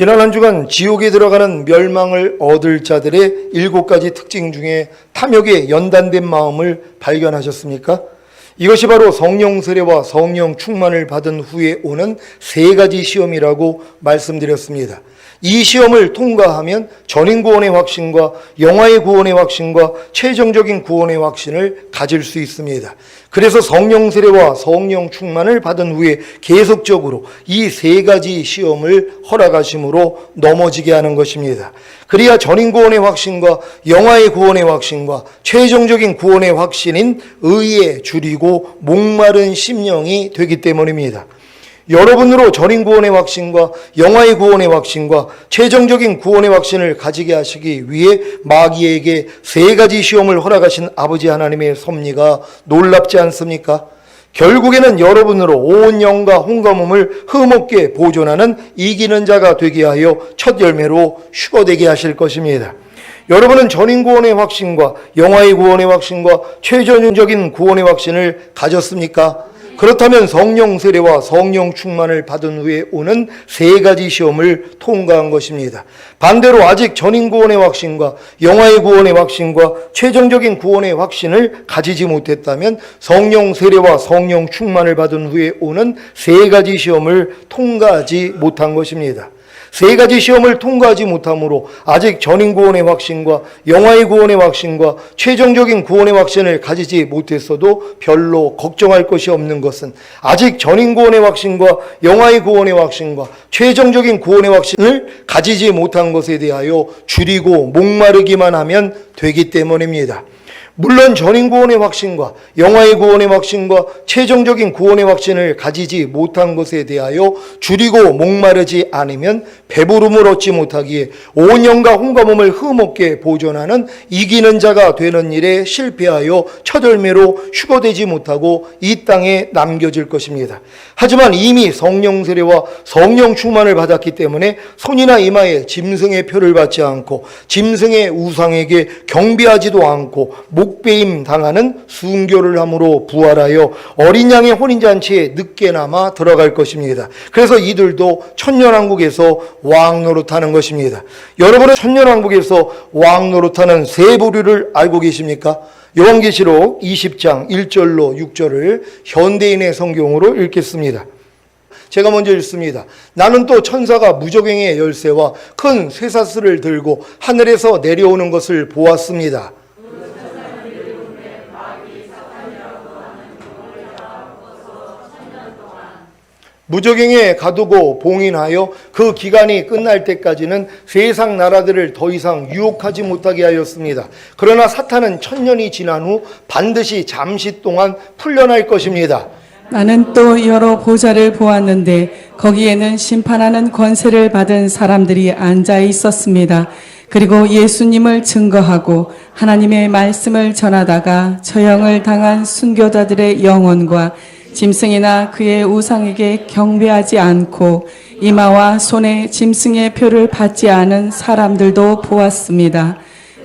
지난 한 주간 지옥에 들어가는 멸망을 얻을 자들의 7가지 특징 중에 탐욕에 연단된 마음을 발견하셨습니까? 이것이 바로 성령 세례와 성령 충만을 받은 후에 오는 3가지 시험이라고 말씀드렸습니다. 이 시험을 통과하면 전인 구원의 확신과 영화의 구원의 확신과 최종적인 구원의 확신을 가질 수 있습니다. 그래서 성령 세례와 성령 충만을 받은 후에 계속적으로 이 3가지 시험을 허락하심으로 넘어지게 하는 것입니다. 그래야 전인 구원의 확신과 영화의 구원의 확신과 최종적인 구원의 확신인 의에 줄이고 목마른 심령이 되기 때문입니다. 여러분으로 전인 구원의 확신과 영화의 구원의 확신과 최종적인 구원의 확신을 가지게 하시기 위해 마귀에게 3가지 시험을 허락하신 아버지 하나님의 섭리가 놀랍지 않습니까? 결국에는 여러분으로 온 영과 혼과 몸을 흠없게 보존하는 이기는 자가 되게 하여 첫 열매로 휴거되게 하실 것입니다. 여러분은 전인 구원의 확신과 영화의 구원의 확신과 최종적인 구원의 확신을 가졌습니까? 그렇다면 성령 세례와 성령 충만을 받은 후에 오는 3가지 시험을 통과한 것입니다. 반대로 아직 전인 구원의 확신과 영화의 구원의 확신과 최종적인 구원의 확신을 가지지 못했다면 성령 세례와 성령 충만을 받은 후에 오는 3가지 시험을 통과하지 못한 것입니다. 3가지 시험을 통과하지 못함으로 아직 전인 구원의 확신과 영화의 구원의 확신과 최종적인 구원의 확신을 가지지 못했어도 별로 걱정할 것이 없는 것은 아직 전인 구원의 확신과 영화의 구원의 확신과 최종적인 구원의 확신을 가지지 못한 것에 대하여 줄이고 목마르기만 하면 되기 때문입니다. 물론 전인 구원의 확신과 영화의 구원의 확신과 최종적인 구원의 확신을 가지지 못한 것에 대하여 줄이고 목마르지 않으면 배부름을 얻지 못하기에 온 영과 혼과 몸을 흠없게 보존하는 이기는 자가 되는 일에 실패하여 첫 열매로 휴거되지 못하고 이 땅에 남겨질 것입니다. 하지만 이미 성령 세례와 성령 충만을 받았기 때문에 손이나 이마에 짐승의 표를 받지 않고 짐승의 우상에게 경배하지도 않고 목배임 당하는 순교를 함으로 부활하여 어린 양의 혼인잔치에 늦게나마 들어갈 것입니다. 그래서 이들도 천년왕국에서 왕 노릇하는 것입니다. 여러분은 천년왕국에서 왕 노릇하는 3부류를 알고 계십니까? 요한계시록 20장 1절로 6절을 현대인의 성경으로 읽겠습니다. 제가 먼저 읽습니다. 나는 또 천사가 무저갱의 열쇠와 큰 쇠사슬을 들고 하늘에서 내려오는 것을 보았습니다. 무저갱에 가두고 봉인하여 그 기간이 끝날 때까지는 세상 나라들을 더 이상 유혹하지 못하게 하였습니다. 그러나 사탄은 1000년이 지난 후 반드시 잠시 동안 풀려날 것입니다. 나는 또 여러 보좌를 보았는데 거기에는 심판하는 권세를 받은 사람들이 앉아 있었습니다. 그리고 예수님을 증거하고 하나님의 말씀을 전하다가 처형을 당한 순교자들의 영혼과 짐승이나 그의 우상에게 경배하지 않고 이마와 손에 짐승의 표를 받지 않은 사람들도 보았습니다.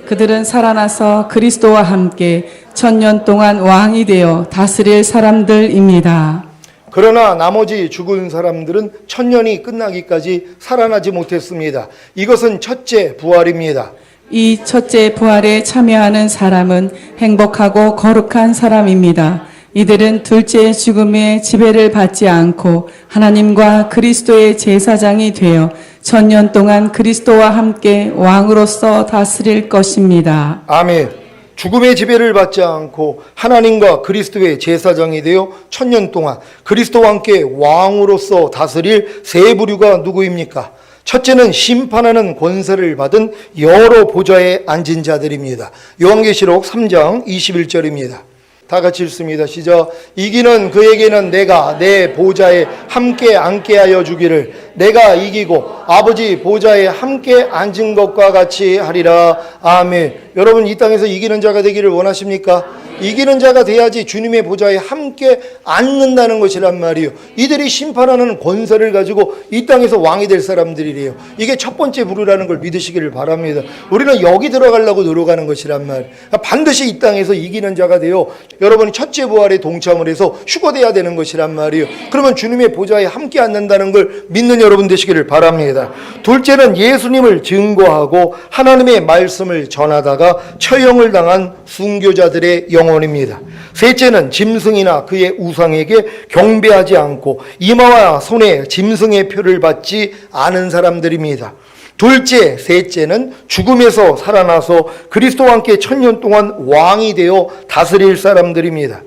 그들은 살아나서 그리스도와 함께 1000년 동안 왕이 되어 다스릴 사람들입니다. 그러나 나머지 죽은 사람들은 1000년이 끝나기까지 살아나지 못했습니다. 이것은 첫째 부활입니다. 이 첫째 부활에 참여하는 사람은 행복하고 거룩한 사람입니다. 이들은 둘째 죽음의 지배를 받지 않고 하나님과 그리스도의 제사장이 되어 1000년 동안 그리스도와 함께 왕으로서 다스릴 것입니다. 아멘. 죽음의 지배를 받지 않고 하나님과 그리스도의 제사장이 되어 1000년 동안 그리스도와 함께 왕으로서 다스릴 3부류가 누구입니까? 첫째는 심판하는 권세를 받은 여러 보좌에 앉은 자들입니다. 요한계시록 3장 21절입니다. 다 같이 읽습니다. 시작. 이기는 그에게는 내가 내 보좌에 함께 앉게 하여 주기를 내가 이기고 아버지 보좌에 함께 앉은 것과 같이 하리라. 아멘. 여러분 이 땅에서 이기는 자가 되기를 원하십니까? 이기는 자가 돼야지 주님의 보좌에 함께 앉는다는 것이란 말이에요. 이들이 심판하는 권세를 가지고 이 땅에서 왕이 될 사람들이래요. 이게 첫 번째 부류라는 걸 믿으시기를 바랍니다. 우리는 여기 들어가려고 노력하는 것이란 말이에요. 반드시 이 땅에서 이기는 자가 되어 여러분이 첫째 부활에 동참을 해서 휴거돼야 되는 것이란 말이에요. 그러면 주님의 보좌에 함께 앉는다는 걸 믿는 여러분 되시기를 바랍니다. 둘째는 예수님을 증거하고 하나님의 말씀을 전하다가 처형을 당한 순교자들의 영혼입니다. 셋째는 짐승이나 그의 우상에게 경배하지 않고 이마와 손에 짐승의 표를 받지 않은 사람들입니다. 둘째, 셋째는 죽음에서 살아나서 그리스도와 함께 1000년 동안 왕이 되어 다스릴 사람들입니다.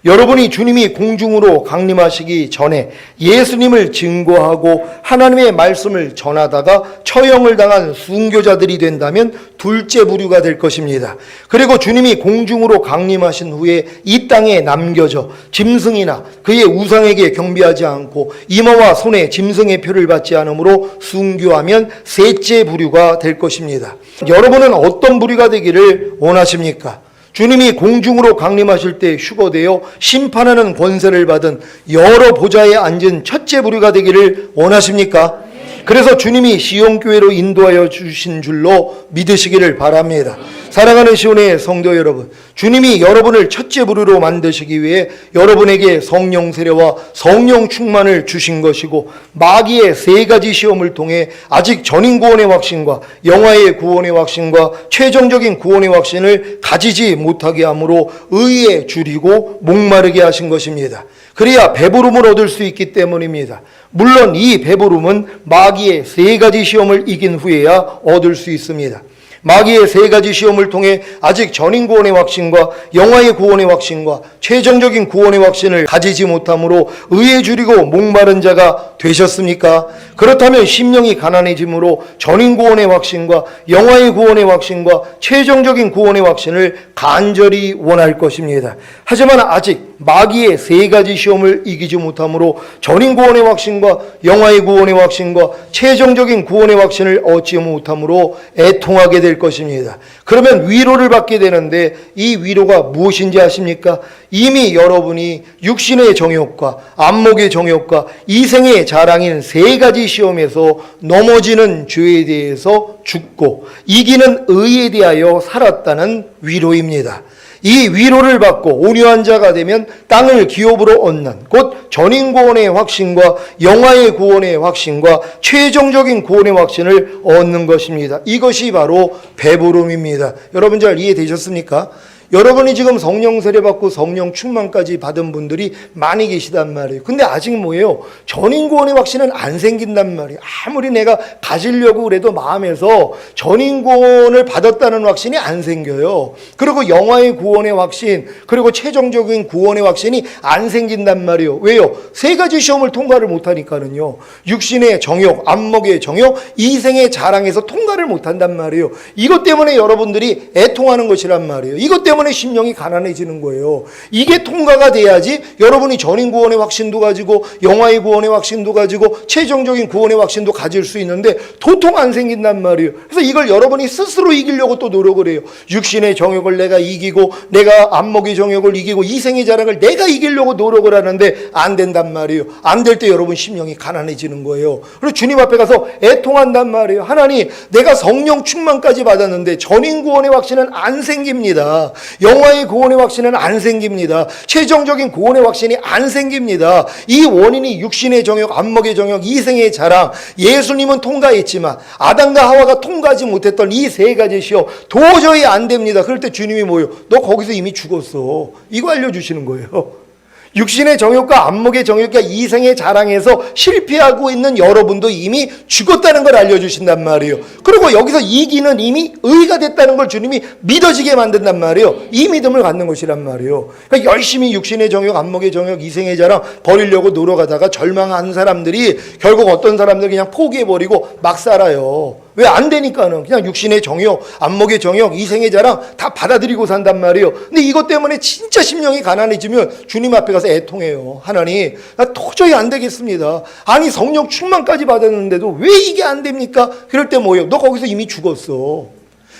여러분이 주님이 공중으로 강림하시기 전에 예수님을 증거하고 하나님의 말씀을 전하다가 처형을 당한 순교자들이 된다면 둘째 부류가 될 것입니다. 그리고 주님이 공중으로 강림하신 후에 이 땅에 남겨져 짐승이나 그의 우상에게 경배하지 않고 이마와 손에 짐승의 표를 받지 않으므로 순교하면 셋째 부류가 될 것입니다. 여러분은 어떤 부류가 되기를 원하십니까? 주님이 공중으로 강림하실 때 휴거되어 심판하는 권세를 받은 여러 보좌에 앉은 첫째 부류가 되기를 원하십니까? 그래서 주님이 시온교회로 인도하여 주신 줄로 믿으시기를 바랍니다. 사랑하는 시온의 성도 여러분, 주님이 여러분을 첫째 부류로 만드시기 위해 여러분에게 성령 세례와 성령 충만을 주신 것이고 마귀의 세 가지 시험을 통해 아직 전인 구원의 확신과 영화의 구원의 확신과 최종적인 구원의 확신을 가지지 못하게 함으로 의에 줄이고 목마르게 하신 것입니다. 그래야 배부름을 얻을 수 있기 때문입니다. 물론 이 배부름은 마귀의 세 가지 시험을 이긴 후에야 얻을 수 있습니다. 마귀의 세 가지 시험을 통해 아직 전인 구원의 확신과 영화의 구원의 확신과 최종적인 구원의 확신을 가지지 못함으로 의에 줄이고 목마른 자가 되셨습니까? 그렇다면 심령이 가난해짐으로 전인 구원의 확신과 영화의 구원의 확신과 최종적인 구원의 확신을 간절히 원할 것입니다. 하지만 아직 마귀의 세 가지 시험을 이기지 못함으로 전인 구원의 확신과 영화의 구원의 확신과 최종적인 구원의 확신을 얻지 못함으로 애통하게 될 것입니다. 그러면 위로를 받게 되는데 이 위로가 무엇인지 아십니까? 이미 여러분이 육신의 정욕과 안목의 정욕과 이생의 자랑인 세 가지 시험에서 넘어지는 죄에 대해서 죽고 이기는 의에 대하여 살았다는 위로입니다. 이 위로를 받고 온유한 자가 되면 땅을 기업으로 얻는 곧 전인 구원의 확신과 영화의 구원의 확신과 최종적인 구원의 확신을 얻는 것입니다. 이것이 바로 배부름입니다. 여러분 잘 이해되셨습니까? 여러분이 지금 성령 세례 받고 성령 충만까지 받은 분들이 많이 계시단 말이에요. 근데 아직 뭐예요? 전인 구원의 확신은 안 생긴단 말이에요. 아무리 내가 가지려고 그래도 마음에서 전인 구원을 받았다는 확신이 안 생겨요. 그리고 영화의 구원의 확신, 그리고 최종적인 구원의 확신이 안 생긴단 말이에요. 왜요? 세 가지 시험을 통과를 못하니까는요. 육신의 정욕, 안목의 정욕, 이생의 자랑에서 통과를 못한단 말이에요. 이것 때문에 여러분들이 애통하는 것이란 말이에요. 이것 때문에 심령이 가난해지는 거예요. 이게 통과가 돼야지 여러분이 전인 구원의 확신도 가지고 영화의 구원의 확신도 가지고 최종적인 구원의 확신도 가질 수 있는데 도통 안 생긴단 말이에요. 그래서 이걸 여러분이 스스로 이기려고 또 노력을 해요. 육신의 정욕을 내가 이기고 내가 안목의 정욕을 이기고 이생의 자랑을 내가 이기려고 노력을 하는데 안 된단 말이에요. 안 될 때 여러분 심령이 가난해지는 거예요. 그리고 주님 앞에 가서 애통한단 말이에요. 하나님, 내가 성령 충만까지 받았는데 전인 구원의 확신은 안 생깁니다. 영화의 구원의 확신은 안 생깁니다. 최종적인 구원의 확신이 안 생깁니다. 이 원인이 육신의 정욕, 안목의 정욕, 이생의 자랑, 예수님은 통과했지만 아담과 하와가 통과하지 못했던 이 세 가지 시험 도저히 안 됩니다. 그럴 때 주님이 뭐예요? 너 거기서 이미 죽었어. 이거 알려주시는 거예요. 육신의 정욕과 안목의 정욕과 이생의 자랑에서 실패하고 있는 여러분도 이미 죽었다는 걸 알려주신단 말이에요. 그리고 여기서 이기는 이미 의가 됐다는 걸 주님이 믿어지게 만든단 말이에요. 이 믿음을 갖는 것이란 말이에요. 그러니까 열심히 육신의 정욕, 안목의 정욕, 이생의 자랑 버리려고 노력하다가 절망한 사람들이 결국 어떤 사람들 그냥 포기해버리고 막 살아요. 왜 안 되니까는 그냥 육신의 정욕, 안목의 정욕, 이생의 자랑 다 받아들이고 산단 말이에요. 근데 이것 때문에 진짜 심령이 가난해지면 주님 앞에 가서 애통해요. 하나님, 나 도저히 안 되겠습니다. 아니 성령 충만까지 받았는데도 왜 이게 안 됩니까? 그럴 때 뭐예요? 너 거기서 이미 죽었어.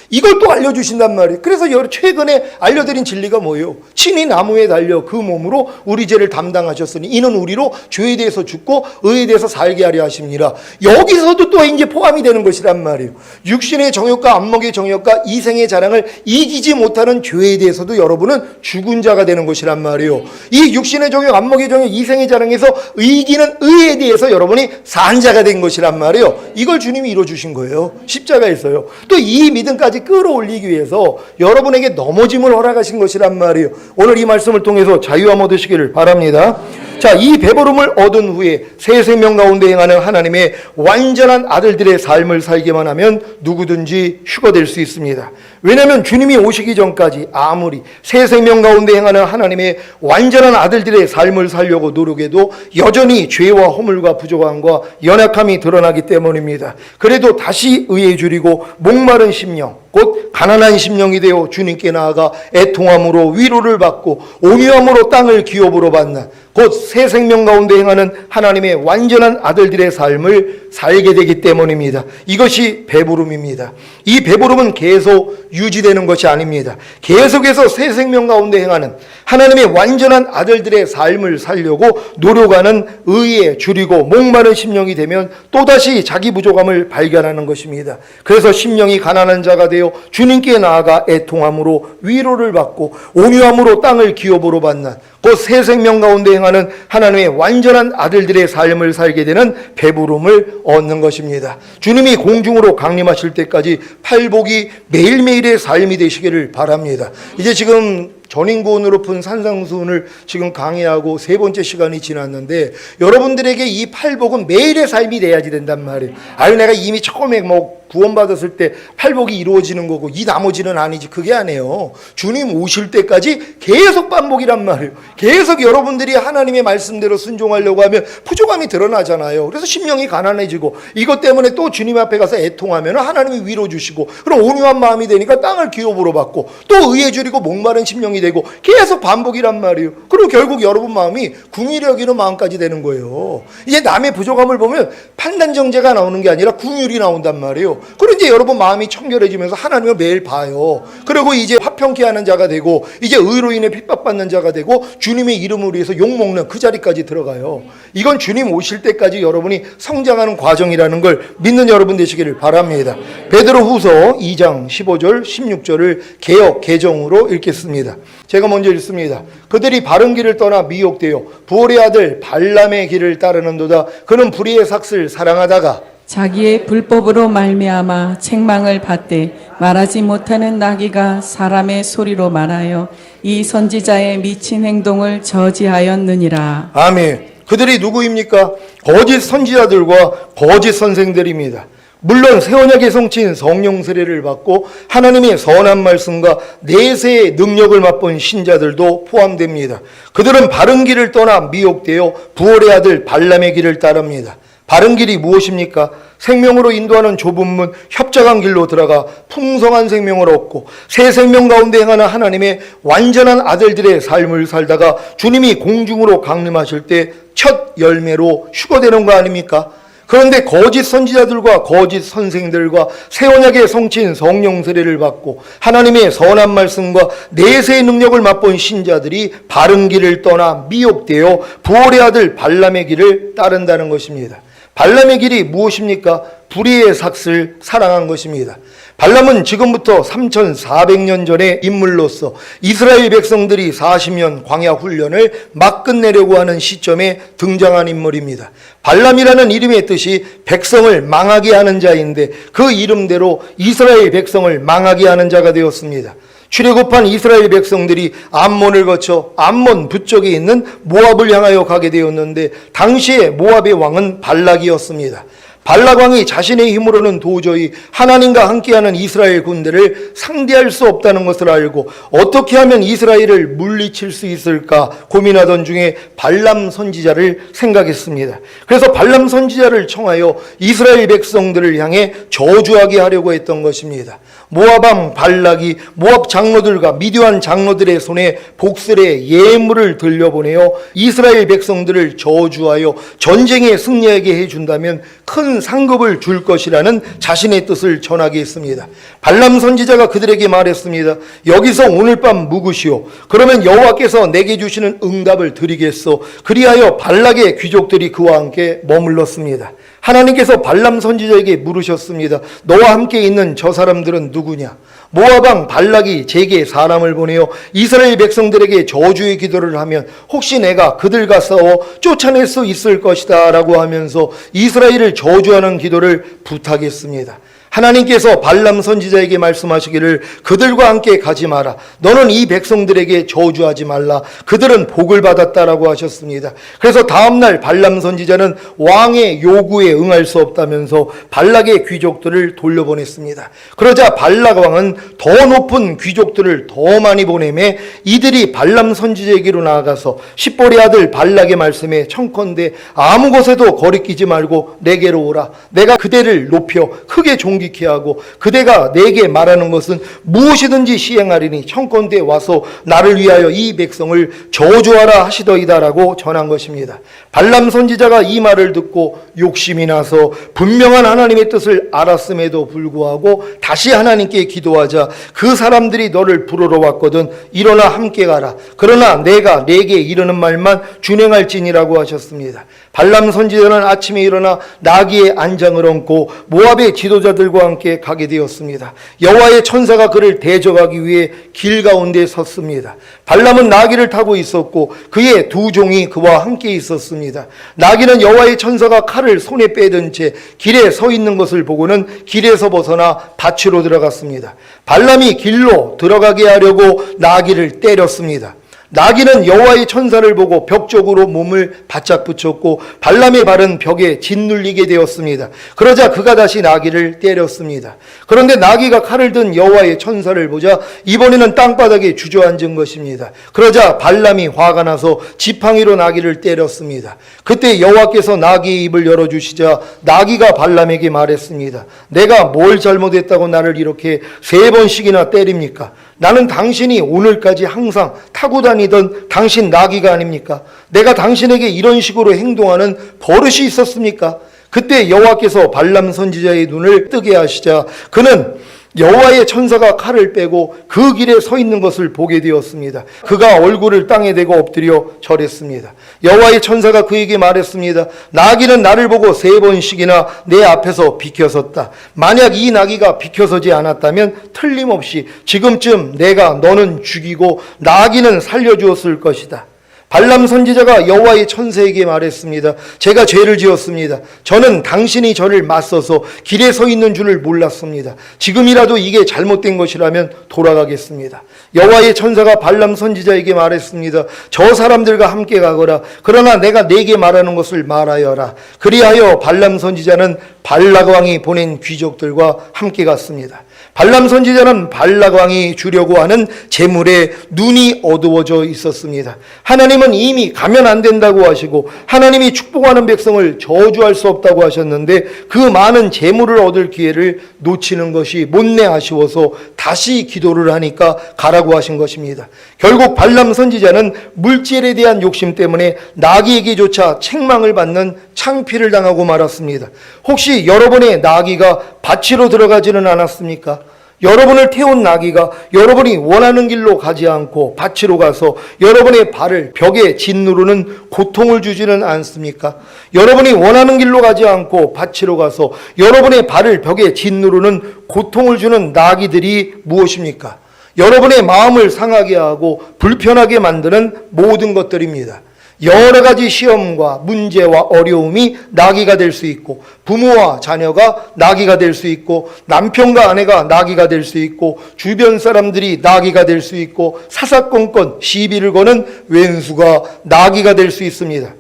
이걸 또 알려주신단 말이에요. 그래서 최근에 알려드린 진리가 뭐예요? 친히 나무에 달려 그 몸으로 우리 죄를 담당하셨으니 이는 우리로 죄에 대해서 죽고 의에 대해서 살게 하려 하십니다. 여기서도 또 이제 포함이 되는 것이란 말이에요. 육신의 정욕과 안목의 정욕과 이생의 자랑을 이기지 못하는 죄에 대해서도 여러분은 죽은 자가 되는 것이란 말이에요. 이 육신의 정욕, 안목의 정욕, 이생의 자랑에서 이기는 의에 대해서 여러분이 산 자가 된 것이란 말이에요. 이걸 주님이 이루어주신 거예요. 십자가에서요. 또 이 믿음까지 끌어올리기 위해서 여러분에게 넘어짐을 허락하신 것이란 말이에요. 오늘 이 말씀을 통해서 자유함 얻으시기를 바랍니다. 자, 이 배부름을 얻은 후에 새 생명 가운데 행하는 하나님의 완전한 아들들의 삶을 살기만 하면 누구든지 휴거될 수 있습니다. 왜냐하면 주님이 오시기 전까지 아무리 새 생명 가운데 행하는 하나님의 완전한 아들들의 삶을 살려고 노력해도 여전히 죄와 허물과 부족함과 연약함이 드러나기 때문입니다. 그래도 다시 의에 줄이고 목마른 심령, 곧 가난한 심령이 되어 주님께 나아가 애통함으로 위로를 받고 온유함으로 땅을 기업으로 받는 곧 새 생명 가운데 행하는 하나님의 완전한 아들들의 삶을 살게 되기 때문입니다. 이것이 배부름입니다. 이 배부름은 계속 유지되는 것이 아닙니다. 계속해서 새 생명 가운데 행하는 하나님의 완전한 아들들의 삶을 살려고 노력하는 의에 줄이고 목마른 심령이 되면 또다시 자기 부족함을 발견하는 것입니다. 그래서 심령이 가난한 자가 되어 주님께 나아가 애통함으로 위로를 받고 온유함으로 땅을 기업으로 받는 곧 새 생명 가운데 행하는 하나님의 완전한 아들들의 삶을 살게 되는 배부름을 얻는 것입니다. 주님이 공중으로 강림하실 때까지 팔복이 매일매일의 삶이 되시기를 바랍니다. 이제 지금 전인구원으로 푼 산상수훈을 지금 강의하고 세 번째 시간이 지났는데 여러분들에게 이 팔복은 매일의 삶이 돼야지 된단 말이에요. 아유, 내가 이미 처음에 구원받았을 때 팔복이 이루어지는 거고 이 나머지는 아니지. 그게 아니에요. 주님 오실 때까지 계속 반복이란 말이에요. 계속 여러분들이 하나님의 말씀대로 순종하려고 하면 부족함이 드러나잖아요. 그래서 심령이 가난해지고 이것 때문에 또 주님 앞에 가서 애통하면 하나님이 위로 주시고 그럼 온유한 마음이 되니까 땅을 기업으로 받고 또 의에 줄이고 목마른 심령이 되고 계속 반복이란 말이에요. 그리고 결국 여러분 마음이 궁일이 여기는 마음까지 되는 거예요. 이제 남의 부족함을 보면 판단정죄가 나오는 게 아니라 궁율이 나온단 말이에요. 그리고 이제 여러분 마음이 청결해지면서 하나님을 매일 봐요. 그리고 이제 화평케 하는 자가 되고 이제 의로 인해 핍박받는 자가 되고 주님의 이름을 위해서 욕먹는 그 자리까지 들어가요. 이건 주님 오실 때까지 여러분이 성장하는 과정이라는 걸 믿는 여러분 되시기를 바랍니다. 베드로후서 2장 15절 16절을 개역 개정으로 읽겠습니다. 제가 먼저 읽습니다. 그들이 바른 길을 떠나 미혹되어 부올의 아들 발람의 길을 따르는도다. 그는 불의의 삭슬 사랑하다가 자기의 불법으로 말미암아 책망을 받되 말하지 못하는 나귀가 사람의 소리로 말하여 이 선지자의 미친 행동을 저지하였느니라. 아멘. 그들이 누구입니까? 거짓 선지자들과 거짓 선생들입니다. 물론 새 언약의 성취인 성령 세례를 받고 하나님의 선한 말씀과 내세의 능력을 맛본 신자들도 포함됩니다. 그들은 바른 길을 떠나 미혹되어 부올의 아들 발람의 길을 따릅니다. 바른 길이 무엇입니까? 생명으로 인도하는 좁은 문, 협착한 길로 들어가 풍성한 생명을 얻고 새 생명 가운데 행하는 하나님의 완전한 아들들의 삶을 살다가 주님이 공중으로 강림하실 때 첫 열매로 휴거되는 거 아닙니까? 그런데 거짓 선지자들과 거짓 선생들과 새 언약의 성취인 성령 세례를 받고 하나님의 선한 말씀과 내세의 능력을 맛본 신자들이 바른 길을 떠나 미혹되어 부올의 아들 발람의 길을 따른다는 것입니다. 발람의 길이 무엇입니까? 불의의 삭슬 사랑한 것입니다. 발람은 지금부터 3400년 전의 인물로서 이스라엘 백성들이 40년 광야 훈련을 막 끝내려고 하는 시점에 등장한 인물입니다. 발람이라는 이름의 뜻이 백성을 망하게 하는 자인데 그 이름대로 이스라엘 백성을 망하게 하는 자가 되었습니다. 출애굽한 이스라엘 백성들이 암몬을 거쳐 암몬 북쪽에 있는 모압을 향하여 가게 되었는데 당시에 모압의 왕은 발락이었습니다. 발락 왕이 자신의 힘으로는 도저히 하나님과 함께하는 이스라엘 군대를 상대할 수 없다는 것을 알고 어떻게 하면 이스라엘을 물리칠 수 있을까 고민하던 중에 발람 선지자를 생각했습니다. 그래서 발람 선지자를 청하여 이스라엘 백성들을 향해 저주하게 하려고 했던 것입니다. 모압왕 발락이 모압 장로들과 미디안 장로들의 손에 복슬의 예물을 들려보내어 이스라엘 백성들을 저주하여 전쟁에 승리하게 해준다면 큰 큰 상급을 줄 것이라는 자신의 뜻을 전하게 했습니다. 발람 선지자가 그들에게 말했습니다. 여기서 오늘 밤 묵으시오. 그러면 여호와께서 내게 주시는 응답을 드리겠소. 그리하여 발락의 귀족들이 그와 함께 머물렀습니다. 하나님께서 발람 선지자에게 물으셨습니다. 너와 함께 있는 저 사람들은 누구냐? 모압 왕 발락이 제게 사람을 보내어 이스라엘 백성들에게 저주의 기도를 하면 혹시 내가 그들과 싸워 쫓아낼 수 있을 것이다 라고 하면서 이스라엘을 저주하는 기도를 부탁했습니다. 하나님께서 발람 선지자에게 말씀하시기를 그들과 함께 가지 마라. 너는 이 백성들에게 저주하지 말라. 그들은 복을 받았다라고 하셨습니다. 그래서 다음날 발람 선지자는 왕의 요구에 응할 수 없다면서 발락의 귀족들을 돌려보냈습니다. 그러자 발락 왕은 더 높은 귀족들을 더 많이 보내매 이들이 발람 선지자에게로 나아가서 십볼의 아들 발락의 말씀에 청컨대 아무 곳에도 거리끼지 말고 내게로 오라. 내가 그대를 높여 크게 존귀케 하고 그대가 내게 말하는 것은 무엇이든지 시행하리니 청컨대 와서 나를 위하여 이 백성을 저주하라 하시더이다라고 전한 것입니다. 발람 선지자가 이 말을 듣고 욕심이 나서 분명한 하나님의 뜻을 알았음에도 불구하고 다시 하나님께 기도하자 그 사람들이 너를 부르러 왔거든 일어나 함께 가라. 그러나 내가 내게 이르는 말만 준행할지니라고 하셨습니다. 발람 선지자는 아침에 일어나 나귀의 안장을 얹고 모압의 지도자들과 함께 가게 되었습니다. 여호와의 천사가 그를 대적하기 위해 길 가운데 섰습니다. 발람은 나귀를 타고 있었고 그의 두 종이 그와 함께 있었습니다. 나귀는 여호와의 천사가 칼을 손에 빼든 채 길에 서 있는 것을 보고는 길에서 벗어나 밭으로 들어갔습니다. 발람이 길로 들어가게 하려고 나귀를 때렸습니다. 나귀는 여호와의 천사를 보고 벽 쪽으로 몸을 바짝 붙였고 발람의 발은 벽에 짓눌리게 되었습니다. 그러자 그가 다시 나귀를 때렸습니다. 그런데 나귀가 칼을 든 여호와의 천사를 보자 이번에는 땅바닥에 주저앉은 것입니다. 그러자 발람이 화가 나서 지팡이로 나귀를 때렸습니다. 그때 여호와께서 나귀의 입을 열어주시자 나귀가 발람에게 말했습니다. 내가 뭘 잘못했다고 나를 이렇게 3번씩이나 때립니까? 나는 당신이 오늘까지 항상 타고 다니던 당신 나귀가 아닙니까? 내가 당신에게 이런 식으로 행동하는 버릇이 있었습니까? 그때 여호와께서 발람 선지자의 눈을 뜨게 하시자 그는 여호와의 천사가 칼을 빼고 그 길에 서 있는 것을 보게 되었습니다. 그가 얼굴을 땅에 대고 엎드려 절했습니다. 여호와의 천사가 그에게 말했습니다. 나귀는 나를 보고 3번씩이나 내 앞에서 비켜섰다. 만약 이 나귀가 비켜서지 않았다면 틀림없이 지금쯤 내가 너는 죽이고 나귀는 살려주었을 것이다. 발람 선지자가 여호와의 천사에게 말했습니다. 제가 죄를 지었습니다. 저는 당신이 저를 맞서서 길에 서 있는 줄을 몰랐습니다. 지금이라도 이게 잘못된 것이라면 돌아가겠습니다. 여호와의 천사가 발람 선지자에게 말했습니다. 저 사람들과 함께 가거라. 그러나 내가 네게 말하는 것을 말하여라. 그리하여 발람 선지자는 발락 왕이 보낸 귀족들과 함께 갔습니다. 발람 선지자는 발락 왕이 주려고 하는 재물에 눈이 어두워져 있었습니다. 하나님은 이미 가면 안 된다고 하시고 하나님이 축복하는 백성을 저주할 수 없다고 하셨는데 그 많은 재물을 얻을 기회를 놓치는 것이 못내 아쉬워서 다시 기도를 하니까 가라고 하신 것입니다. 결국 발람 선지자는 물질에 대한 욕심 때문에 나귀에게조차 책망을 받는 창피를 당하고 말았습니다. 혹시 여러분의 나귀가 밭으로 들어가지는 않았습니까? 여러분을 태운 나귀가 여러분이 원하는 길로 가지 않고 밭으로 가서 여러분의 발을 벽에 짓누르는 고통을 주지는 않습니까? 여러분이 원하는 길로 가지 않고 밭으로 가서 여러분의 발을 벽에 짓누르는 고통을 주는 나귀들이 무엇입니까? 여러분의 마음을 상하게 하고 불편하게 만드는 모든 것들입니다. 여러 가지 시험과 문제와 어려움이 나귀가 될 수 있고 부모와 자녀가 나귀가 될 수 있고 남편과 아내가 나귀가 될 수 있고 주변 사람들이 나귀가 될 수 있고 사사건건 시비를 거는 왼수가 나귀가 될 수 있습니다.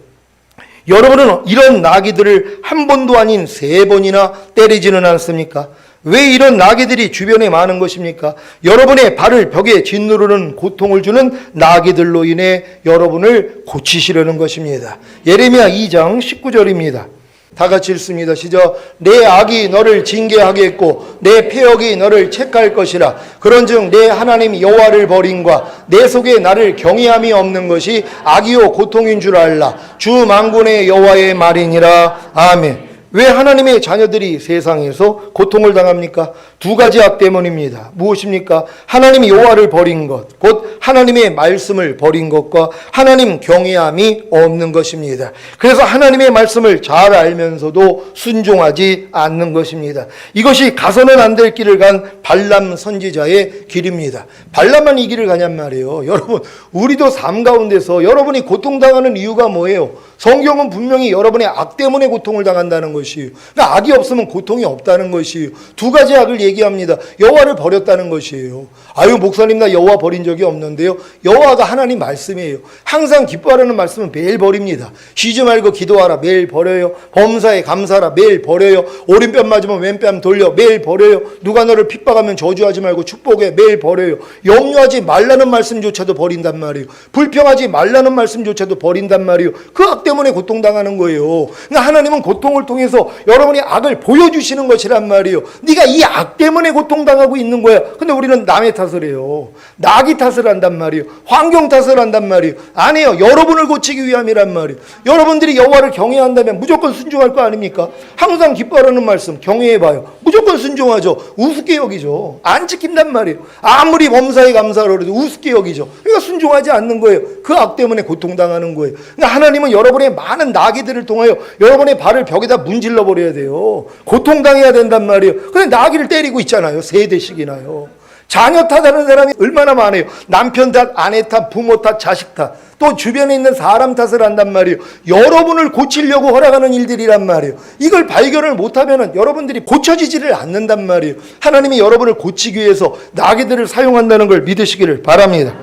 여러분은 이런 나귀들을 한 번도 아닌 3번이나 때리지는 않습니까? 왜 이런 나귀들이 주변에 많은 것입니까? 여러분의 발을 벽에 짓누르는 고통을 주는 나귀들로 인해 여러분을 고치시려는 것입니다. 예레미야 2장 19절입니다. 다 같이 읽습니다. 시작. 내 악이 너를 징계하겠고 내 패역이 너를 책할 것이라. 그런즉 내 하나님 여호와를 버림과 내 속에 나를 경외함이 없는 것이 악이요 고통인 줄 알라. 주 만군의 여호와의 말이니라. 아멘. 왜 하나님의 자녀들이 세상에서 고통을 당합니까? 두 가지 악 때문입니다. 무엇입니까? 하나님 여호와를 버린 것, 곧 하나님의 말씀을 버린 것과 하나님 경외함이 없는 것입니다. 그래서 하나님의 말씀을 잘 알면서도 순종하지 않는 것입니다. 이것이 가서는 안 될 길을 간 발람 선지자의 길입니다. 발람만 이 길을 가냔 말이에요. 여러분, 우리도 삶 가운데서 여러분이 고통당하는 이유가 뭐예요? 성경은 분명히 여러분의 악 때문에 고통을 당한다는 것이에요. 그러니까 악이 없으면 고통이 없다는 것이에요. 두 가지 악을 얘기합니다. 여호와를 버렸다는 것이에요. 아유, 목사님 나 여호와 버린 적이 없는데요. 여호와가 하나님 말씀이에요. 항상 기뻐하라는 말씀은 매일 버립니다. 쉬지 말고 기도하라, 매일 버려요. 범사에 감사하라, 매일 버려요. 오른뺨 맞으면 왼뺨 돌려, 매일 버려요. 누가 너를 핍박하면 저주하지 말고 축복해, 매일 버려요. 염려하지 말라는 말씀조차도 버린단 말이에요. 불평하지 말라는 말씀조차도 버린단 말이에요. 그 악 때문에 고통당하는 거예요. 그러니까 하나님은 고통을 통해서 여러분이 악을 보여주시는 것이란 말이에요. 네가 이 악 때문에 고통당하고 있는 거야. 근데 우리는 남의 탓을 해요. 나기 탓을 한단 말이에요. 환경 탓을 한단 말이에요. 아니에요. 여러분을 고치기 위함이란 말이에요. 여러분들이 여호와를 경외한다면 무조건 순종할 거 아닙니까? 항상 기뻐하라는 말씀 경외해봐요. 무조건 순종하죠. 우습게 여기죠. 안 지킨단 말이에요. 아무리 범사에 감사를 해도 우습게 여기죠. 그러니까 순종하지 않는 거예요. 그 악 때문에 고통당하는 거예요. 그러니까 하나님은 여러분의 많은 나귀들을 통하여 여러분의 발을 벽에다 문질러 버려야 돼요. 고통당해야 된단 말이에요. 근데 나귀를 때리고 있잖아요. 3대씩이나요. 자녀 탓하는 사람이 얼마나 많아요. 남편 탓, 아내 탓, 부모 탓, 자식 탓. 또 주변에 있는 사람 탓을 한단 말이에요. 여러분을 고치려고 허락하는 일들이란 말이에요. 이걸 발견을 못하면 여러분들이 고쳐지지를 않는단 말이에요. 하나님이 여러분을 고치기 위해서 나귀들을 사용한다는 걸 믿으시기를 바랍니다.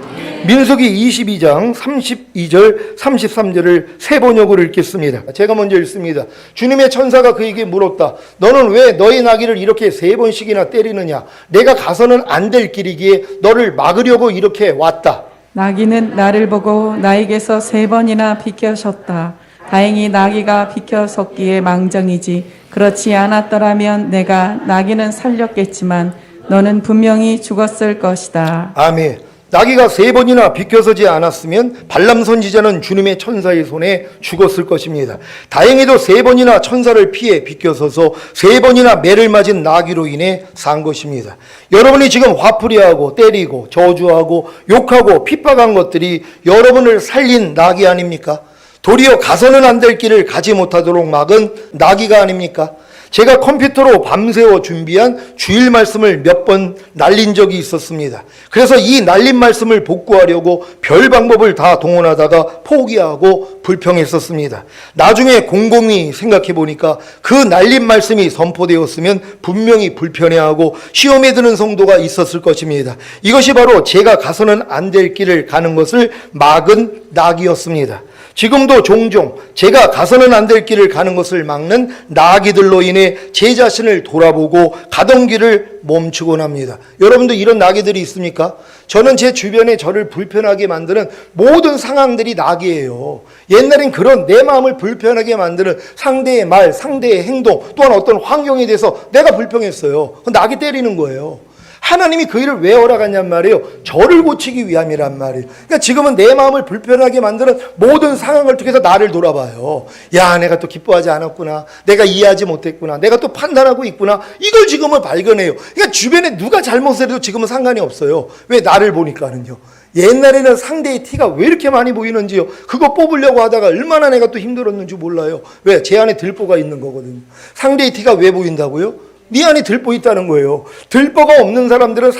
민수기 22장 32절 33절을 세 번역으로 읽겠습니다. 제가 먼저 읽습니다. 주님의 천사가 그에게 물었다. 너는 왜 너의 나귀를 이렇게 3번씩이나 때리느냐? 내가 가서는 안 될 길이기에 너를 막으려고 이렇게 왔다. 나귀는 나를 보고 나에게서 3번이나 비켜섰다. 다행히 나귀가 비켜섰기에 망정이지. 그렇지 않았더라면 내가 나귀는 살렸겠지만 너는 분명히 죽었을 것이다. 아멘. 나귀가 3번이나 비켜서지 않았으면 발람 선지자는 주님의 천사의 손에 죽었을 것입니다. 다행히도 3번이나 천사를 피해 비켜서서 3번이나 매를 맞은 나귀로 인해 산 것입니다. 여러분이 지금 화풀이하고 때리고 저주하고 욕하고 핍박한 것들이 여러분을 살린 나귀 아닙니까? 도리어 가서는 안 될 길을 가지 못하도록 막은 나귀가 아닙니까? 제가 컴퓨터로 밤새워 준비한 주일 말씀을 몇 번 날린 적이 있었습니다. 그래서 이 날린 말씀을 복구하려고 별 방법을 다 동원하다가 포기하고 불평했었습니다. 나중에 곰곰이 생각해 보니까 그 날린 말씀이 선포되었으면 분명히 불편해하고 시험에 드는 성도가 있었을 것입니다. 이것이 바로 제가 가서는 안 될 길을 가는 것을 막은 낙이었습니다. 지금도 종종 제가 가서는 안 될 길을 가는 것을 막는 나귀들로 인해 제 자신을 돌아보고 가던 길을 멈추곤 합니다. 여러분도 이런 나귀들이 있습니까? 저는 제 주변에 저를 불편하게 만드는 모든 상황들이 나귀예요. 옛날엔 그런 내 마음을 불편하게 만드는 상대의 말, 상대의 행동, 또한 어떤 환경에 대해서 내가 불평했어요. 나귀 때리는 거예요. 하나님이 그 일을 왜 허락하냔 말이에요. 저를 고치기 위함이란 말이에요. 그러니까 지금은 내 마음을 불편하게 만드는 모든 상황을 통해서 나를 돌아봐요. 야, 내가 또 기뻐하지 않았구나. 내가 이해하지 못했구나. 내가 또 판단하고 있구나. 이걸 지금은 발견해요. 그러니까 주변에 누가 잘못을 해도 지금은 상관이 없어요. 왜? 나를 보니까는요. 옛날에는 상대의 티가 왜 이렇게 많이 보이는지요. 그거 뽑으려고 하다가 얼마나 내가 또 힘들었는지 몰라요. 왜? 제 안에 들보가 있는 거거든요. 상대의 티가 왜 보인다고요? 네 안에 들보 있다는 거예요. 들보가 없는 사람들은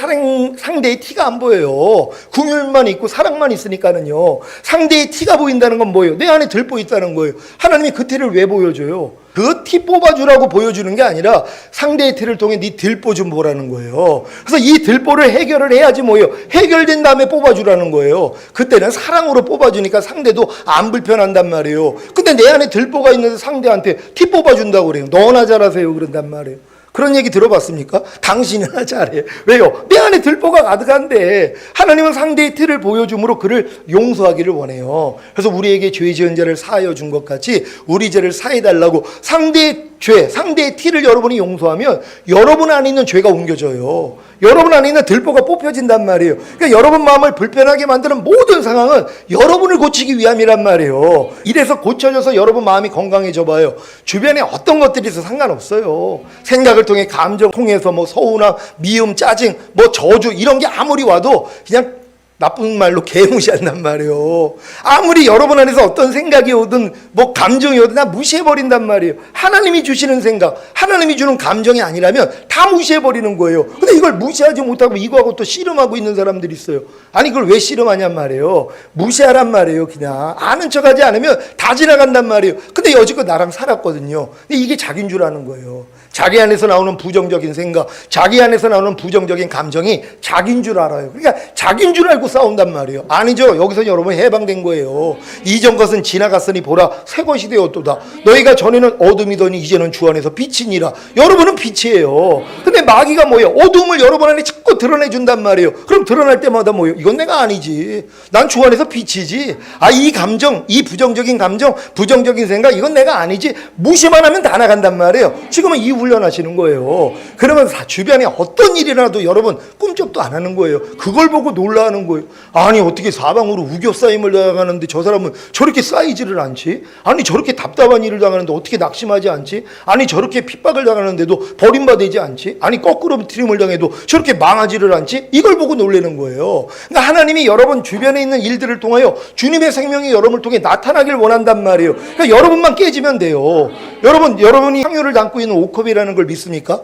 상대의 티가 안 보여요. 궁율만 있고 사랑만 있으니까는요. 상대의 티가 보인다는 건 뭐예요? 내 안에 들보 있다는 거예요. 하나님이 그 티를 왜 보여줘요? 그 티 뽑아주라고 보여주는 게 아니라 상대의 티를 통해 네 들보 좀 보라는 거예요. 그래서 이 들보를 해결을 해야지 뭐예요? 해결된 다음에 뽑아주라는 거예요. 그때는 사랑으로 뽑아주니까 상대도 안 불편한단 말이에요. 근데 내 안에 들보가 있는데 상대한테 티 뽑아준다고 그래요. 너나 잘하세요 그런단 말이에요. 그런 얘기 들어봤습니까? 당신이나 잘해. 왜요? 내 안에 들보가 가득한데 하나님은 상대의 티를 보여줌으로 그를 용서하기를 원해요. 그래서 우리에게 죄 지은 자를 사하여 준 것 같이 우리 죄를 사해달라고 상대의 죄, 상대의 티를 여러분이 용서하면 여러분 안에 있는 죄가 옮겨져요. 여러분 안에 있는 들보가 뽑혀진단 말이에요. 그러니까 여러분 마음을 불편하게 만드는 모든 상황은 여러분을 고치기 위함이란 말이에요. 이래서 고쳐져서 여러분 마음이 건강해져 봐요. 주변에 어떤 것들이 있어 상관없어요. 생각을 통해 감정 통해서 뭐 서운함, 미움, 짜증, 뭐 저주 이런 게 아무리 와도 그냥 나쁜 말로 개무시한단 말이에요. 아무리 여러분 안에서 어떤 생각이 오든 뭐 감정이 오든 다 무시해버린단 말이에요. 하나님이 주시는 생각, 하나님이 주는 감정이 아니라면 다 무시해버리는 거예요. 근데 이걸 무시하지 못하고 이거하고 또 씨름하고 있는 사람들이 있어요. 아니 이걸 왜 씨름하냔 말이에요. 무시하란 말이에요. 그냥 아는 척하지 않으면 다 지나간단 말이에요. 근데 여지껏 나랑 살았거든요. 근데 이게 자기인 줄 아는 거예요. 자기 안에서 나오는 부정적인 생각, 자기 안에서 나오는 부정적인 감정이 자기인 줄 알아요. 그러니까 자기인 줄 알고 싸운단 말이에요. 아니죠. 여기서 여러분 해방된 거예요. 이전 것은 지나갔으니 보라 새 것이 되었도다. 너희가 전에는 어둠이더니 이제는 주 안에서 빛이니라. 여러분은 빛이에요. 근데 마귀가 뭐예요? 어둠을 여러분 안에 자꾸 드러내준단 말이에요. 그럼 드러날 때마다 뭐예요? 이건 내가 아니지. 난 주 안에서 빛이지. 아, 이 감정, 이 부정적인 감정, 부정적인 생각 이건 내가 아니지. 무시만 하면 다 나간단 말이에요. 지금은 이 훈련하시는 거예요. 그러면 주변에 어떤 일이라도 여러분 꿈쩍도 안 하는 거예요. 그걸 보고 놀라는 거예요. 아니 어떻게 사방으로 우겨 쌓임을 당하는데 저 사람은 저렇게 쌓이지를 않지? 아니 저렇게 답답한 일을 당하는데 어떻게 낙심하지 않지? 아니 저렇게 핍박을 당하는데도 버림받지 않지? 아니 거꾸로 트림을 당해도 저렇게 망하지를 않지? 이걸 보고 놀라는 거예요. 그러니까 하나님이 여러분 주변에 있는 일들을 통하여 주님의 생명이 여러분을 통해 나타나길 원한단 말이에요. 그러니까 여러분만 깨지면 돼요. 여러분이 향유를 담고 있는 옥컵이라는 걸 믿습니까?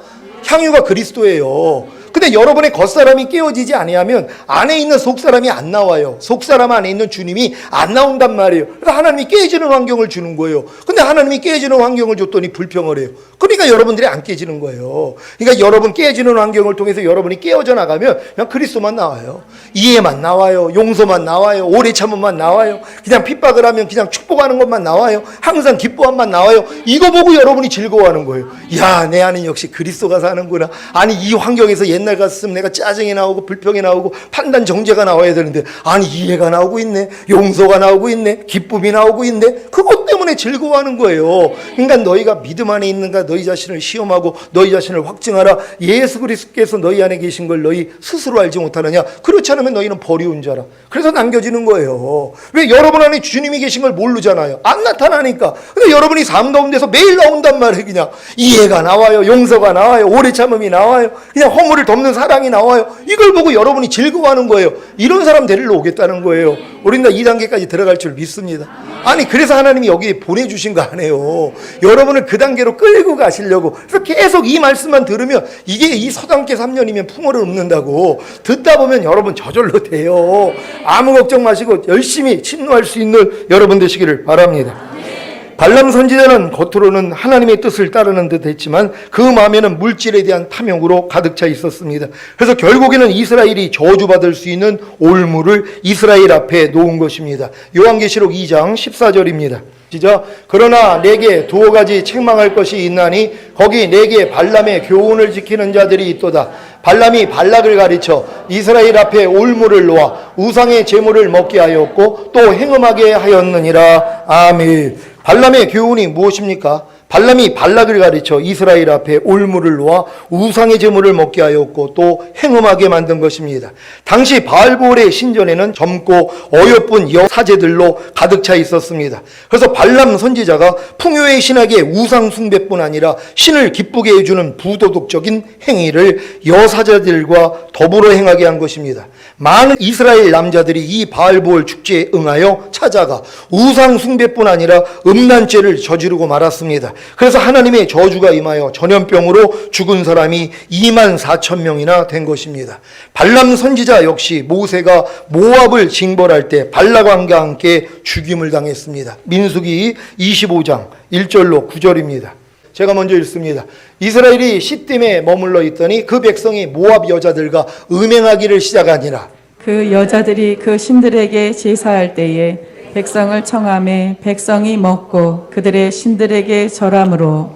향유가 그리스도예요. 근데 여러분의 겉사람이 깨어지지 아니하면 안에 있는 속사람이 안 나와요. 속사람 안에 있는 주님이 안 나온단 말이에요. 그래서 하나님이 깨지는 환경을 주는 거예요. 근데 하나님이 깨지는 환경을 줬더니 불평을 해요. 그러니까 여러분들이 안 깨지는 거예요. 그러니까 여러분 깨지는 환경을 통해서 여러분이 깨어져 나가면 그냥 그리스도만 나와요. 이해만 나와요. 용서만 나와요. 오래 참음만 나와요. 그냥 핍박을 하면 그냥 축복하는 것만 나와요. 항상 기뻐함만 나와요. 이거 보고 여러분이 즐거워하는 거예요. 야, 내 안은 역시 그리스도가 사는구나. 아니 이 환경에서 옛날 같으면 내가 짜증이 나오고 불평이 나오고 판단 정죄가 나와야 되는데 아니 이해가 나오고 있네. 용서가 나오고 있네. 기쁨이 나오고 있네. 그것 때문에 즐거워하는 거예요. 그러니까 너희가 믿음 안에 있는가 너희 자신을 시험하고 너희 자신을 확증하라. 예수 그리스도께서 너희 안에 계신 걸 너희 스스로 알지 못하느냐. 그렇지 않으면 너희는 버리운 자라. 그래서 남겨지는 거예요. 왜 여러분 안에 주님이 계신 걸 모르잖아요. 안 나타나니까. 근데 여러분이 삶 가운데서 매일 나온단 말이에요. 그냥 이해가 나와요. 용서가 나와요. 오래 참음이 나와요. 그냥 허물을 덮는 사랑이 나와요. 이걸 보고 여러분이 즐거워하는 거예요. 이런 사람 데리러 오겠다는 거예요. 우리는 다 2단계까지 들어갈 줄 믿습니다. 아니 그래서 하나님이 여기 보내주신 거 아니에요. 여러분을 그 단계로 끌고 가시려고. 그래서 계속 이 말씀만 들으면 이게 이 서당계 3년이면 풍어를 읊는다고. 듣다 보면 여러분 저절로 돼요. 아무 걱정 마시고 열심히 침노할 수 있는 여러분 되시기를 바랍니다. 발람 선지자는 겉으로는 하나님의 뜻을 따르는 듯 했지만 그 마음에는 물질에 대한 탐욕으로 가득 차 있었습니다. 그래서 결국에는 이스라엘이 저주받을 수 있는 올무를 이스라엘 앞에 놓은 것입니다. 요한계시록 2장 14절입니다. 시작. 그러나 내게 두어 가지 책망할 것이 있나니 거기 내게 발람의 교훈을 지키는 자들이 있도다. 발람이 발락을 가르쳐 이스라엘 앞에 올무를 놓아 우상의 제물을 먹게 하였고 또 행음하게 하였느니라. 아멘. 발람의 교훈이 무엇입니까? 발람이 발락을 가르쳐 이스라엘 앞에 올무를 놓아 우상의 제물을 먹게 하였고 또 행음하게 만든 것입니다. 당시 바알볼의 신전에는 젊고 어여쁜 여사제들로 가득 차 있었습니다. 그래서 발람 선지자가 풍요의 신학의 우상 숭배뿐 아니라 신을 기쁘게 해주는 부도덕적인 행위를 여사제들과 더불어 행하게 한 것입니다. 많은 이스라엘 남자들이 이 바알볼 축제에 응하여 찾아가 우상 숭배뿐 아니라 음란죄를 저지르고 말았습니다. 그래서 하나님의 저주가 임하여 전염병으로 죽은 사람이 24,000명이나 된 것입니다. 발람 선지자 역시 모세가 모압을 징벌할 때 발락왕과 함께 죽임을 당했습니다. 민수기 25장 1절로 9절입니다. 제가 먼저 읽습니다. 이스라엘이 시딤에 머물러 있더니 그 백성이 모압 여자들과 음행하기를 시작하니라. 그 여자들이 그 신들에게 제사할 때에 백성을 청함에 백성이 먹고 그들의 신들에게 절함으로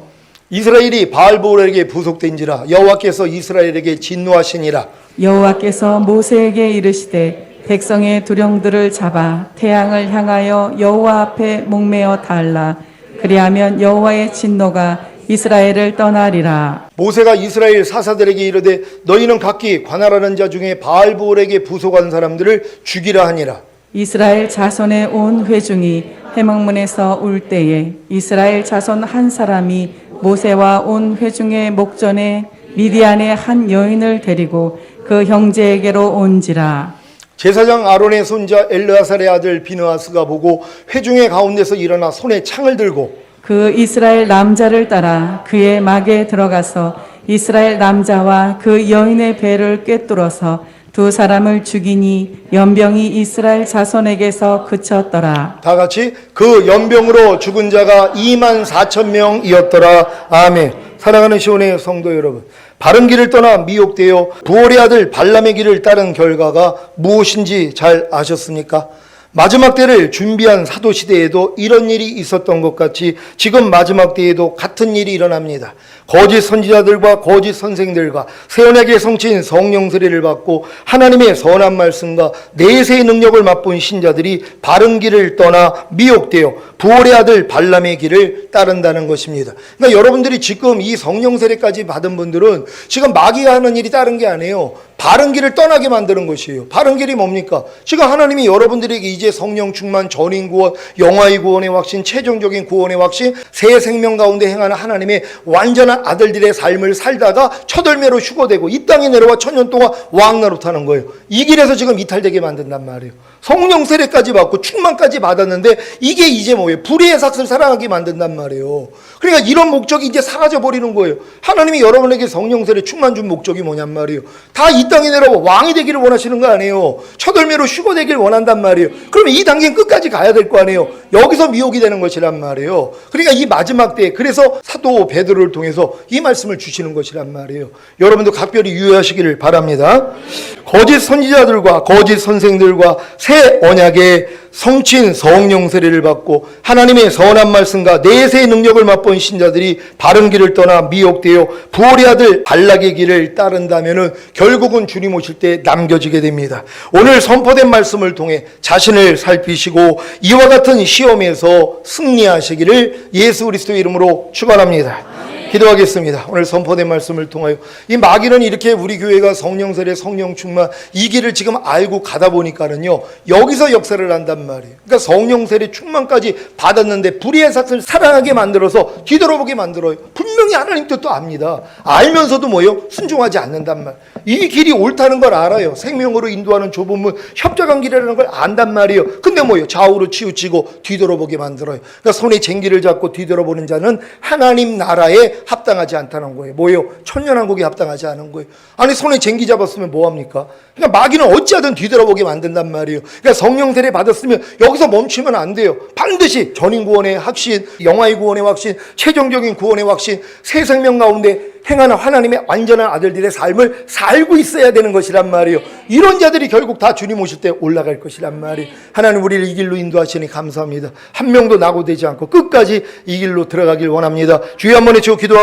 이스라엘이 바알볼에게 부속된지라 여호와께서 이스라엘에게 진노하시니라. 여호와께서 모세에게 이르시되 백성의 두령들을 잡아 태양을 향하여 여호와 앞에 목매어 달라. 그리하면 여호와의 진노가 이스라엘을 떠나리라. 모세가 이스라엘 사사들에게 이르되 너희는 각기 관할하는 자 중에 바알브올에게 부속한 사람들을 죽이라 하니라. 이스라엘 자손의 온 회중이 해먹문에서 울 때에 이스라엘 자손 한 사람이 모세와 온 회중의 목전에 미디안의 한 여인을 데리고 그 형제에게로 온지라. 제사장 아론의 손자 엘르아살의 아들 비느하스가 보고 회중의 가운데서 일어나 손에 창을 들고 그 이스라엘 남자를 따라 그의 막에 들어가서 이스라엘 남자와 그 여인의 배를 꿰뚫어서 두 사람을 죽이니 연병이 이스라엘 자손에게서 그쳤더라. 다 같이 그 연병으로 죽은 자가 24,000명이었더라. 아멘. 사랑하는 시온의 성도 여러분, 바른 길을 떠나 미혹되어 부올의 아들 발람의 길을 따른 결과가 무엇인지 잘 아셨습니까? 마지막 때를 준비한 사도시대에도 이런 일이 있었던 것 같이 지금 마지막 때에도 같은 일이 일어납니다. 거짓 선지자들과 거짓 선생들과 세언에게 성취인 성령 세례를 받고 하나님의 선한 말씀과 내세의 능력을 맛본 신자들이 바른 길을 떠나 미혹되어 부올의 아들 발람의 길을 따른다는 것입니다. 그러니까 여러분들이 지금 이 성령 세례까지 받은 분들은 지금 마귀가 하는 일이 다른 게 아니에요. 바른 길을 떠나게 만드는 것이에요. 바른 길이 뭡니까? 지금 하나님이 여러분들에게 이제 성령 충만, 전인 구원, 영화의 구원의 확신, 최종적인 구원의 확신, 새 생명 가운데 행하는 하나님의 완전한 아들들의 삶을 살다가 첫월매로 휴거되고 이 땅에 내려와 1000년 동안 왕노릇하는 거예요. 이 길에서 지금 이탈되게 만든단 말이에요. 성령 세례까지 받고 충만까지 받았는데 이게 이제 뭐예요? 불의의 삭을 살아가게 만든단 말이에요. 그러니까 이런 목적이 이제 사라져 버리는 거예요. 하나님이 여러분에게 성령 세례 충만 준 목적이 뭐냔 말이에요. 다 이 땅에 내려와 왕이 되기를 원하시는 거 아니에요. 첫월매로 휴거되기를 원한단 말이에요. 그러면 이 단계는 끝까지 가야 될 거 아니에요. 여기서 미혹이 되는 것이란 말이에요. 그러니까 이 마지막 때에 그래서 사도 베드로를 통해서 이 말씀을 주시는 것이란 말이에요. 여러분도 각별히 유의하시기를 바랍니다. 거짓 선지자들과 거짓 선생들과 새 언약의 성취인 성령 세례를 받고 하나님의 선한 말씀과 내세의 능력을 맛본 신자들이 바른 길을 떠나 미혹되어 부올의 아들 발락의 길을 따른다면은 결국은 주님 오실 때 남겨지게 됩니다. 오늘 선포된 말씀을 통해 자신을 살피시고 이와 같은 시험에서 승리하시기를 예수 그리스도의 이름으로 축원합니다. 기도하겠습니다. 오늘 선포된 말씀을 통하여 이 마귀는 이렇게 우리 교회가 성령 세례, 성령 충만 이 길을 지금 알고 가다 보니까는요 여기서 역사를 한단 말이에요. 그러니까 성령 세례 충만까지 받았는데 불의의 삭을 사랑하게 만들어서 뒤돌아보게 만들어요. 분명히 하나님 뜻도 압니다. 알면서도 뭐예요? 순종하지 않는단 말. 이 길이 옳다는 걸 알아요. 생명으로 인도하는 좁은 문, 협착한 길이라는 걸 안단 말이에요. 근데 뭐예요? 좌우로 치우치고 뒤돌아보게 만들어요. 그러니까 손에 쟁기를 잡고 뒤돌아보는 자는 하나님 나라에 합당하지 않다는 거예요. 뭐예요? 천년왕국에 합당하지 않은 거예요. 아니 손에 쟁기 잡았으면 뭐합니까? 그러니까 마귀는 어찌하든 뒤돌아보게 만든단 말이에요. 그러니까 성령 세례 받았으면 여기서 멈추면 안 돼요. 반드시 전인 구원의 확신, 영화의 구원의 확신, 최종적인 구원의 확신, 새 생명 가운데 행하는 하나님의 완전한 아들들의 삶을 살고 있어야 되는 것이란 말이에요. 이런 자들이 결국 다 주님 오실 때 올라갈 것이란 말이에요. 하나님 우리를 이 길로 인도하시니 감사합니다. 한 명도 낙오되지 않고 끝까지 이 길로 들어가길 원합니다. 주여 한 번 외치고 기도합니다.